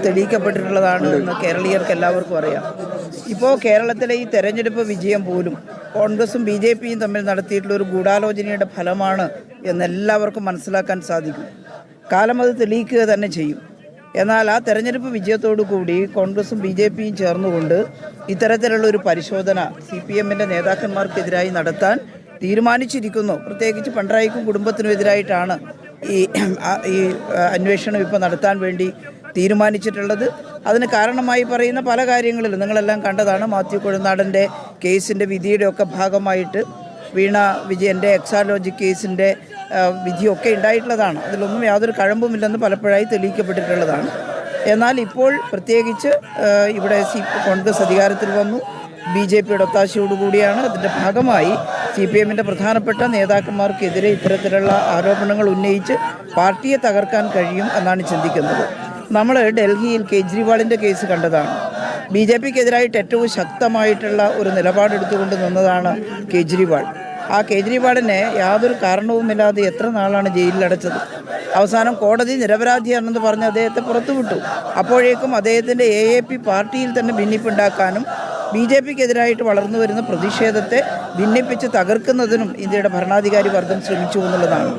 തെളിയിക്കപ്പെട്ടിട്ടുള്ളതാണ് എന്ന് കേരളീയർക്ക് എല്ലാവർക്കും അറിയാം. ഇപ്പോൾ കേരളത്തിലെ ഈ തെരഞ്ഞെടുപ്പ് വിജയം പോലും കോൺഗ്രസും BJPയും തമ്മിൽ നടത്തിയിട്ടുള്ള ഒരു ഗൂഢാലോചനയുടെ ഫലമാണ് എന്നെല്ലാവർക്കും മനസ്സിലാക്കാൻ സാധിക്കും. കാലം അത് തെളിയിക്കുക തന്നെ ചെയ്യും. എന്നാൽ ആ തെരഞ്ഞെടുപ്പ് വിജയത്തോടു കൂടി കോൺഗ്രസും BJPയും ചേർന്നുകൊണ്ട് ഇത്തരത്തിലുള്ള ഒരു പരിശോധന CPMൻ്റെ നേതാക്കന്മാർക്കെതിരായി നടത്താൻ തീരുമാനിച്ചിരിക്കുന്നു. പ്രത്യേകിച്ച് പിണറായിക്കും കുടുംബത്തിനും എതിരായിട്ടാണ് ഈ അന്വേഷണം ഇപ്പോൾ നടത്താൻ വേണ്ടി തീരുമാനിച്ചിട്ടുള്ളത്. അതിന് കാരണമായി പറയുന്ന പല കാര്യങ്ങളിലും നിങ്ങളെല്ലാം കണ്ടതാണ്. മാത്യു കൊഴുന്നാടൻ്റെ കേസിൻ്റെ വിധിയുടെ ഒക്കെ ഭാഗമായിട്ട് വീണ വിജയൻ്റെ എക്സാലോജിക് കേസിൻ്റെ വിധിയൊക്കെ ഉണ്ടായിട്ടുള്ളതാണ്. അതിലൊന്നും യാതൊരു കഴമ്പുമില്ലെന്ന് പലപ്പോഴായി തെളിയിക്കപ്പെട്ടിട്ടുള്ളതാണ്. എന്നാൽ ഇപ്പോൾ പ്രത്യേകിച്ച് ഇവിടെ കോൺഗ്രസ് അധികാരത്തിൽ വന്നു, BJPയുടെ ഒത്താശയോടുകൂടിയാണ്. അതിൻ്റെ ഭാഗമായി CPMൻ്റെ പ്രധാനപ്പെട്ട നേതാക്കന്മാർക്കെതിരെ ഇത്തരത്തിലുള്ള ആരോപണങ്ങൾ ഉന്നയിച്ച് പാർട്ടിയെ തകർക്കാൻ കഴിയും എന്നാണ് ചിന്തിക്കുന്നത്. നമ്മൾ ഡൽഹിയിൽ കേജ്രിവാളിൻ്റെ കേസ് കണ്ടതാണ്. BJPക്കെതിരായിട്ട് ഏറ്റവും ശക്തമായിട്ടുള്ള ഒരു നിലപാടെടുത്തുകൊണ്ട് നിന്നതാണ് കേജ്രിവാൾ. ആ കേജ്രിവാളിനെ യാതൊരു കാരണവുമില്ലാതെ എത്ര നാളാണ് ജയിലിലടച്ചത്. അവസാനം കോടതി നിരപരാധിയാണെന്ന് പറഞ്ഞ് അദ്ദേഹത്തെ പുറത്തുവിട്ടു. അപ്പോഴേക്കും അദ്ദേഹത്തിൻ്റെ AAP പാർട്ടിയിൽ തന്നെ ഭിന്നിപ്പുണ്ടാക്കാനും BJPക്കെതിരായിട്ട് വളർന്നു വരുന്ന പ്രതിഷേധത്തെ ഭിന്നിപ്പിച്ച് തകർക്കുന്നതിനും ഇന്ത്യയുടെ ഭരണാധികാരി വർഗം ശ്രമിച്ചു എന്നുള്ളതാണ്.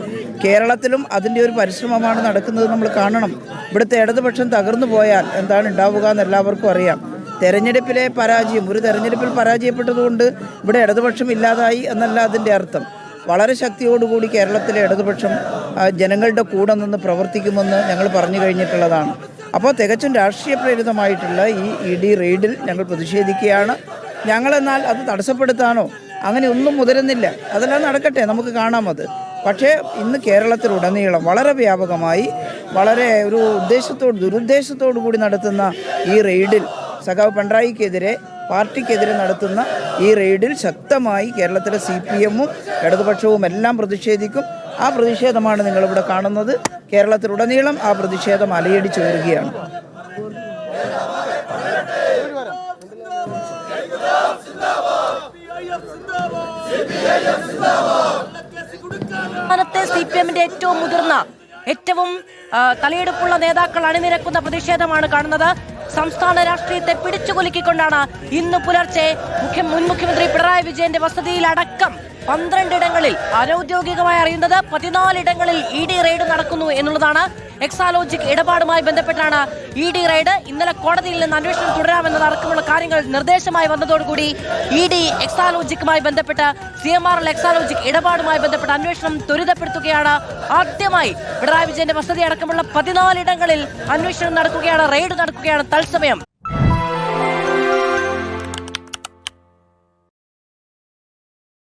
കേരളത്തിലും അതിൻ്റെ ഒരു പരിശ്രമമാണ് നടക്കുന്നത്. നമ്മൾ കാണണം. ഇവിടുത്തെ ഇടതുപക്ഷം തകർന്നു പോയാൽ എന്താണ് ഉണ്ടാവുക എന്ന് എല്ലാവർക്കും അറിയാം. തെരഞ്ഞെടുപ്പിലെ പരാജയം, ഒരു തെരഞ്ഞെടുപ്പിൽ പരാജയപ്പെട്ടതുകൊണ്ട് ഇവിടെ ഇടതുപക്ഷം ഇല്ലാതായി എന്നല്ല അതിൻ്റെ അർത്ഥം. വളരെ ശക്തിയോടുകൂടി കേരളത്തിലെ ഇടതുപക്ഷം ജനങ്ങളുടെ കൂടെ നിന്ന് പ്രവർത്തിക്കുമെന്ന് ഞങ്ങൾ പറഞ്ഞു കഴിഞ്ഞിട്ടുള്ളതാണ്. അപ്പോൾ തികച്ചും രാഷ്ട്രീയ പ്രേരിതമായിട്ടുള്ള ഈ ED റെയ്ഡിൽ ഞങ്ങൾ പ്രതിഷേധിക്കുകയാണ്. ഞങ്ങളെന്നാൽ അത് തടസ്സപ്പെടുത്താനോ അങ്ങനെ ഒന്നും മുതിരുന്നില്ല. അതെല്ലാം നടക്കട്ടെ, നമുക്ക് കാണാം അത്. പക്ഷേ ഇന്ന് കേരളത്തിലുടനീളം വളരെ വ്യാപകമായി വളരെ ഒരു ദുരുദ്ദേശത്തോടു കൂടി നടത്തുന്ന ഈ റെയ്ഡിൽ സഖാവ് പിണറായിക്കെതിരെ പാർട്ടിക്കെതിരെ നടത്തുന്ന ഈ റെയ്ഡിൽ ശക്തമായി കേരളത്തിലെ CPMഉം ഇടതുപക്ഷവും എല്ലാം പ്രതിഷേധിക്കും. ആ പ്രതിഷേധമാണ് നിങ്ങളിവിടെ കാണുന്നത്. കേരളത്തിലുടനീളം ആ പ്രതിഷേധം അലയടിച്ചു വരികയാണ്. CPMന്റെ ഏറ്റവും മുതിർന്ന, ഏറ്റവും തലയെടുപ്പുള്ള നേതാക്കൾ അണിനിരക്കുന്ന പ്രതിഷേധമാണ് കാണുന്നത്. സംസ്ഥാന രാഷ്ട്രീയത്തെ പിടിച്ചുകുലുക്കിക്കൊണ്ടാണ് ഇന്ന് പുലർച്ചെ മുൻ മുഖ്യമന്ത്രി പിണറായി വിജയന്റെ വസതിയിലടക്കം 12 ഇടങ്ങളിൽ അനൌദ്യോഗികമായി അറിയുന്നത് 14 ഇടങ്ങളിൽ ED റെയ്ഡ് നടക്കുന്നു എന്നുള്ളതാണ്. എക്സാലോജിക് ഇടപാടുമായി ബന്ധപ്പെട്ടാണ് ED റെയ്ഡ്. ഇന്നലെ കോടതിയിൽ നിന്ന് അന്വേഷണം തുടരാമെന്നതടക്കമുള്ള കാര്യങ്ങൾ നിർദ്ദേശമായി വന്നതോടുകൂടി ED എക്സാലോജിക്കുമായി ബന്ധപ്പെട്ട് CMRL എക്സാലോജിക് ഇടപാടുമായി ബന്ധപ്പെട്ട അന്വേഷണം ത്വരിതപ്പെടുത്തുകയാണ്. ആദ്യമായി പിണറായി വിജയന്റെ വസതി അടക്കമുള്ള 14 ഇടങ്ങളിൽ അന്വേഷണം നടക്കുകയാണ്, റെയ്ഡ് നടക്കുകയാണ് തത്സമയം.